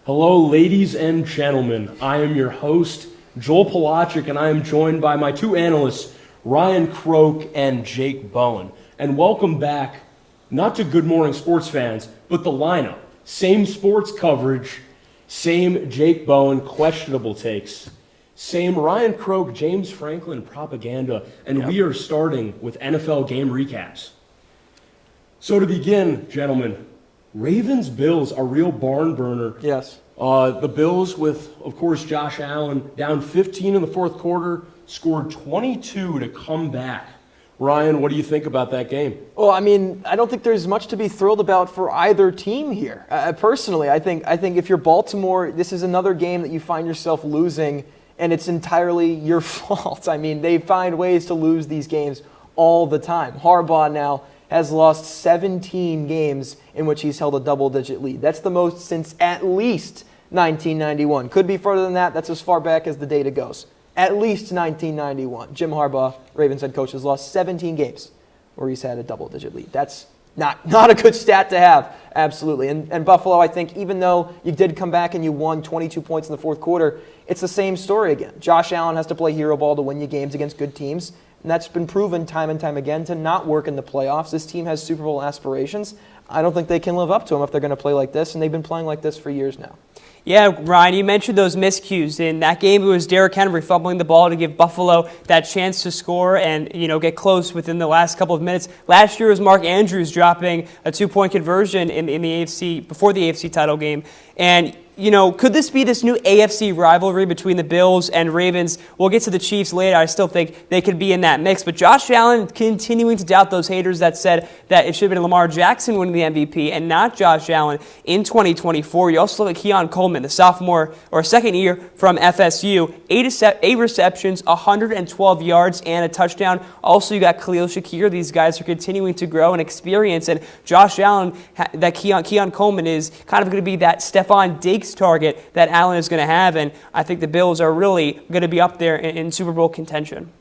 Hello, ladies and gentlemen. I am your host, Joel Palachik, and I am joined by my two analysts, Ryan Croak and Jake Bowen. And welcome back, not to Good Morning Sports fans, but the lineup. Same sports coverage, same Jake Bowen questionable takes, same Ryan Croak, James Franklin propaganda, and we are starting with NFL game recaps. So to begin, gentlemen, Ravens-Bills, a real barn burner. Yes. The Bills with, of course, Josh Allen, down 15 in the fourth quarter, scored 22 to come back. Ryan, what do you think about that game? Well, I mean, I don't think there's much to be thrilled about for either team here. Personally, I think if you're Baltimore, this is another game that you find yourself losing, and it's entirely your fault. I mean, they find ways to lose these games all the time. Harbaugh now has lost 17 games in which he's held a double-digit lead. That's the most since at least 1991. Could be further than that. That's as far back as the data goes. At least 1991. Jim Harbaugh, Ravens head coach, has lost 17 games where he's had a double-digit lead. That's not a good stat to have, absolutely. And Buffalo, I think, even though you did come back and you won 22 points in the fourth quarter, it's the same story again. Josh Allen has to play hero ball to win you games against good teams. And that's been proven time and time again to not work in the playoffs. This team has Super Bowl aspirations. I don't think they can live up to them if they're going to play like this, and they've been playing like this for years now. Yeah, Ryan, you mentioned those miscues. In that game, it was Derrick Henry fumbling the ball to give Buffalo that chance to score and, get close within the last couple of minutes. Last year was Mark Andrews dropping a two-point conversion in the AFC before the AFC title game. And could this be this new AFC rivalry between the Bills and Ravens? We'll get to the Chiefs later. I still think they could be in that mix. But Josh Allen continuing to doubt those haters that said that it should have been Lamar Jackson winning the MVP and not Josh Allen in 2024. You also look at Keon Coleman, the sophomore or second year from FSU. 8 receptions, 112 yards, and a touchdown. Also, you got Khalil Shakir. These guys are continuing to grow and experience. And Josh Allen, that Keon Coleman is kind of going to be that Stephon Diggs target that Allen is going to have, and I think the Bills are really going to be up there in Super Bowl contention.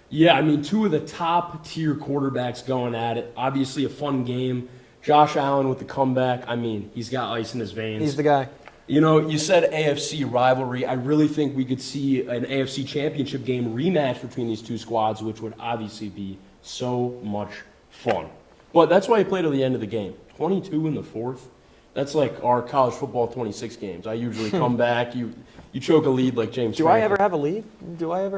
Yeah, I mean, two of the top-tier quarterbacks going at it. Obviously a fun game. Josh Allen with the comeback. I mean, he's got ice in his veins. He's the guy. You said AFC rivalry. I really think we could see an AFC championship game rematch between these two squads, which would obviously be so much fun. But that's why he played till the end of the game. 22 in the fourth. That's like our college football 26 games. I usually come back, you choke a lead like James Do Franklin. I ever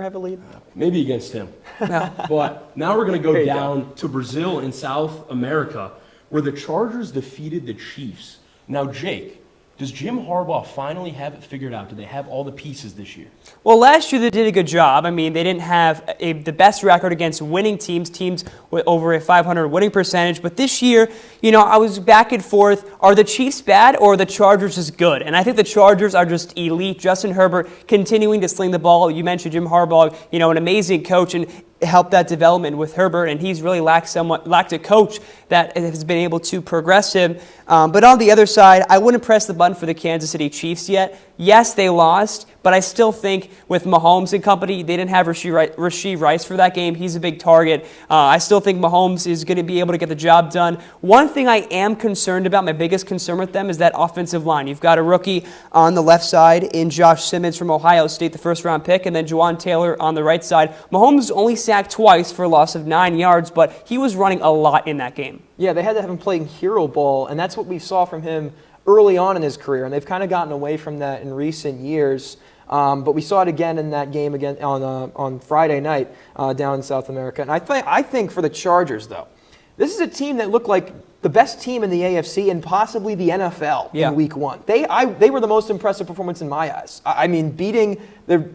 have a lead? Maybe against him. But now we're going to go down to Brazil in South America, where the Chargers defeated the Chiefs. Now, Jake, does Jim Harbaugh finally have it figured out? Do they have all the pieces this year? Well, last year they did a good job. I mean, they didn't have the best record against winning teams with over a 500 winning percentage. But this year, I was back and forth. Are the Chiefs bad or are the Chargers just good? And I think the Chargers are just elite. Justin Herbert continuing to sling the ball. You mentioned Jim Harbaugh, an amazing coach, and helped that development with Herbert, and he's really lacked a coach that has been able to progress him. But on the other side, I wouldn't press the button for the Kansas City Chiefs yet. Yes, they lost, but I still think with Mahomes and company, they didn't have Rashee Rice for that game. He's a big target. I still think Mahomes is going to be able to get the job done. One thing I am concerned about, my biggest concern with them, is that offensive line. You've got a rookie on the left side in Josh Simmons from Ohio State, the first-round pick, and then Juwan Taylor on the right side. Mahomes only sacked twice for a loss of 9 yards, but he was running a lot in that game. Yeah, they had to have him playing hero ball, and that's what we saw from him early on in his career, and they've kind of gotten away from that in recent years. But we saw it again in that game again on Friday night down in South America. And I think for the Chargers, though, this is a team that looked like the best team in the AFC and possibly the NFL in Week 1. They were the most impressive performance in my eyes. I mean, beating the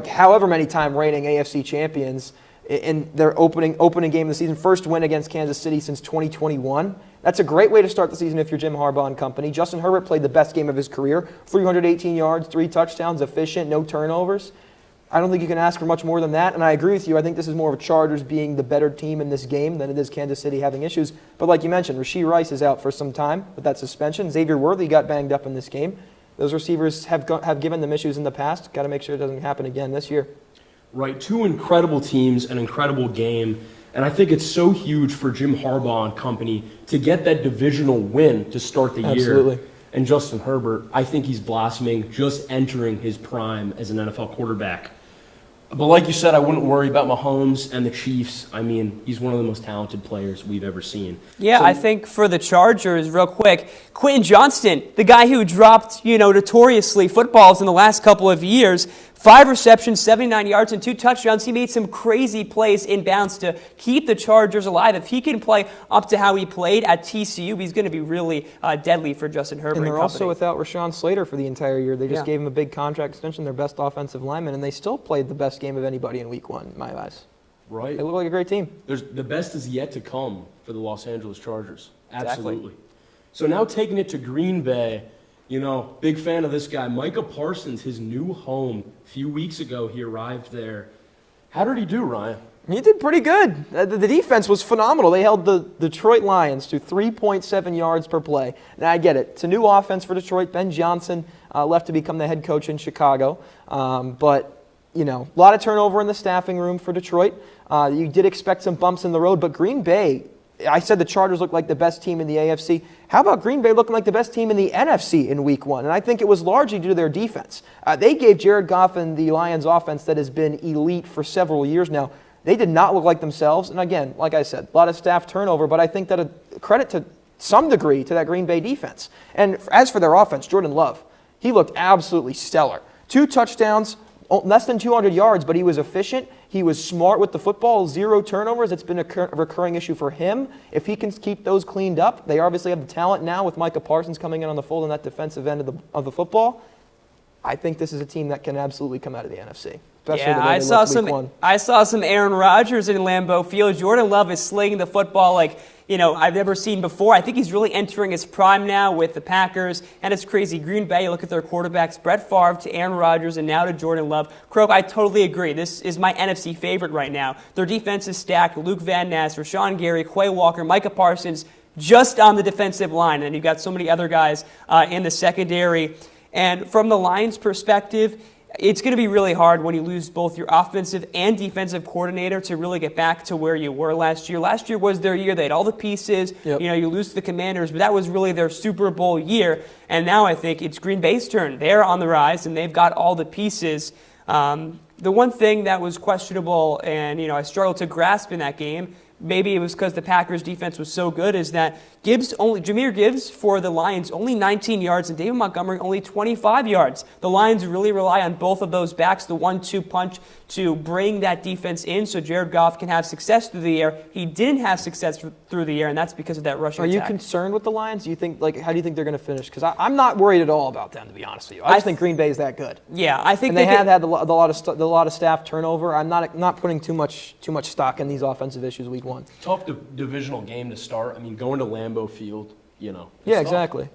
however many time reigning AFC champions in their opening game of the season, first win against Kansas City since 2021. That's a great way to start the season if you're Jim Harbaugh and company. Justin Herbert played the best game of his career, 318 yards, 3 touchdowns, efficient, no turnovers. I don't think you can ask for much more than that, and I agree with you. I think this is more of a Chargers being the better team in this game than it is Kansas City having issues. But like you mentioned, Rashee Rice is out for some time with that suspension. Xavier Worthy got banged up in this game. Those receivers have given them issues in the past. Got to make sure it doesn't happen again this year. Right, two incredible teams, an incredible game. And I think it's so huge for Jim Harbaugh and company to get that divisional win to start the Absolutely. year. And Justin Herbert, I think he's blossoming, just entering his prime as an NFL quarterback. But like you said, I wouldn't worry about Mahomes and the Chiefs. I mean, he's one of the most talented players we've ever seen. Yeah, So- I think for the Chargers, real quick, Quentin Johnston, the guy who dropped, notoriously footballs in the last couple of years, 5 receptions, 79 yards, and 2 touchdowns. He made some crazy plays inbounds to keep the Chargers alive. If he can play up to how he played at TCU, he's going to be really deadly for Justin Herbert. And they're company. also without Rashawn Slater for the entire year. They just Yeah. gave him a big contract extension, their best offensive lineman, and they still played the best game of anybody in week 1, in my eyes. Right? They look like a great team. The best is yet to come for the Los Angeles Chargers. Exactly. Absolutely. So now taking it to Green Bay, big fan of this guy. Micah Parsons, his new home. A few weeks ago, he arrived there. How did he do, Ryan? He did pretty good. The defense was phenomenal. They held the Detroit Lions to 3.7 yards per play. Now, I get it. It's a new offense for Detroit. Ben Johnson left to become the head coach in Chicago. But, a lot of turnover in the staffing room for Detroit. You did expect some bumps in the road, but Green Bay, I said the Chargers looked like the best team in the AFC. How about Green Bay looking like the best team in the NFC in week 1? And I think it was largely due to their defense. They gave Jared Goff and the Lions offense that has been elite for several years now. They did not look like themselves. And again, like I said, a lot of staff turnover, but I think that a credit to some degree to that Green Bay defense. And as for their offense, Jordan Love, he looked absolutely stellar. 2 touchdowns, less than 200 yards, but he was efficient. He was smart with the football, 0 turnovers. It's been a recurring issue for him. If he can keep those cleaned up, they obviously have the talent now with Micah Parsons coming in on the fold on that defensive end of the football. I think this is a team that can absolutely come out of the NFC. Especially the way I they saw looked some. week 1. I saw some Aaron Rodgers in Lambeau Field. Jordan Love is slinging the football like I've never seen before. I think he's really entering his prime now with the Packers, and it's crazy. Green Bay, you look at their quarterbacks, Brett Favre to Aaron Rodgers, and now to Jordan Love. Croak, I totally agree. This is my NFC favorite right now. Their defense is stacked. Luke Van Ness, Rashawn Gary, Quay Walker, Micah Parsons, just on the defensive line, and you've got so many other guys in the secondary. And from the Lions' perspective, it's going to be really hard when you lose both your offensive and defensive coordinator to really get back to where you were last year. Last year was their year. They had all the pieces. Yep. You lose to the Commanders, but that was really their Super Bowl year. And now I think it's Green Bay's turn. They're on the rise, and they've got all the pieces. The one thing that was questionable, and I struggled to grasp in that game, maybe it was because the Packers' defense was so good, is that Jahmyr Gibbs for the Lions, only 19 yards, and David Montgomery only 25 yards. The Lions really rely on both of those backs, the 1-2 punch, to bring that defense in so Jared Goff can have success through the air. He didn't have success through the air, and that's because of that rushing Are you attack. concerned with the Lions? Do you think, how do you think they're going to finish? Because I'm not worried at all about them, to be honest with you. I just think Green Bay is that good. Yeah, I think And they have had a lot of staff turnover. I'm not putting too much stock in these offensive issues week 1. Tough divisional game to start. I mean, going to Lambeau Field, it's Yeah, tough. exactly.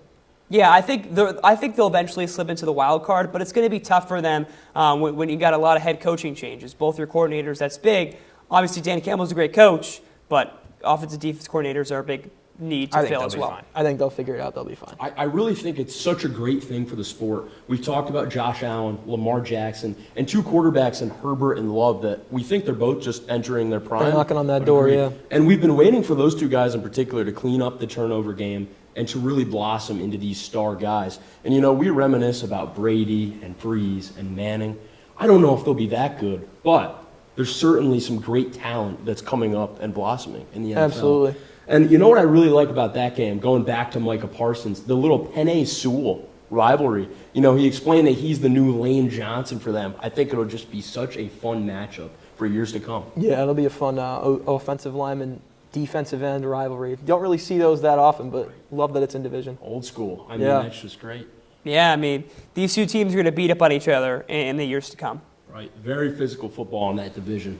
Yeah, I think they'll eventually slip into the wild card, but it's going to be tough for them when you got a lot of head coaching changes. Both your coordinators, that's big. Obviously, Dan Campbell's a great coach, but offensive defense coordinators are a big need to fill as well. Fine. I think they'll figure it out. They'll be fine. I really think it's such a great thing for the sport. We've talked about Josh Allen, Lamar Jackson, and 2 quarterbacks in Herbert and Love that we think they're both just entering their prime. They're knocking on that Would door, agree. yeah. And we've been waiting for those 2 guys in particular to clean up the turnover game and to really blossom into these star guys. And, we reminisce about Brady and Breeze and Manning. I don't know if they'll be that good, but there's certainly some great talent that's coming up and blossoming in the NFL. Absolutely. And you know what I really like about that game, going back to Micah Parsons, the little Penei Sewell rivalry. He explained that he's the new Lane Johnson for them. I think it'll just be such a fun matchup for years to come. Yeah, it'll be a fun offensive lineman, defensive end rivalry. Don't really see those that often, but love that it's in division. Old school. I mean, Yeah. that's just great. Yeah, I mean, these 2 teams are going to beat up on each other in the years to come. Right. Very physical football in that division.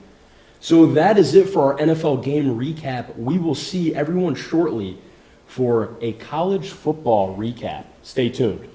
So that is it for our NFL game recap. We will see everyone shortly for a college football recap. Stay tuned.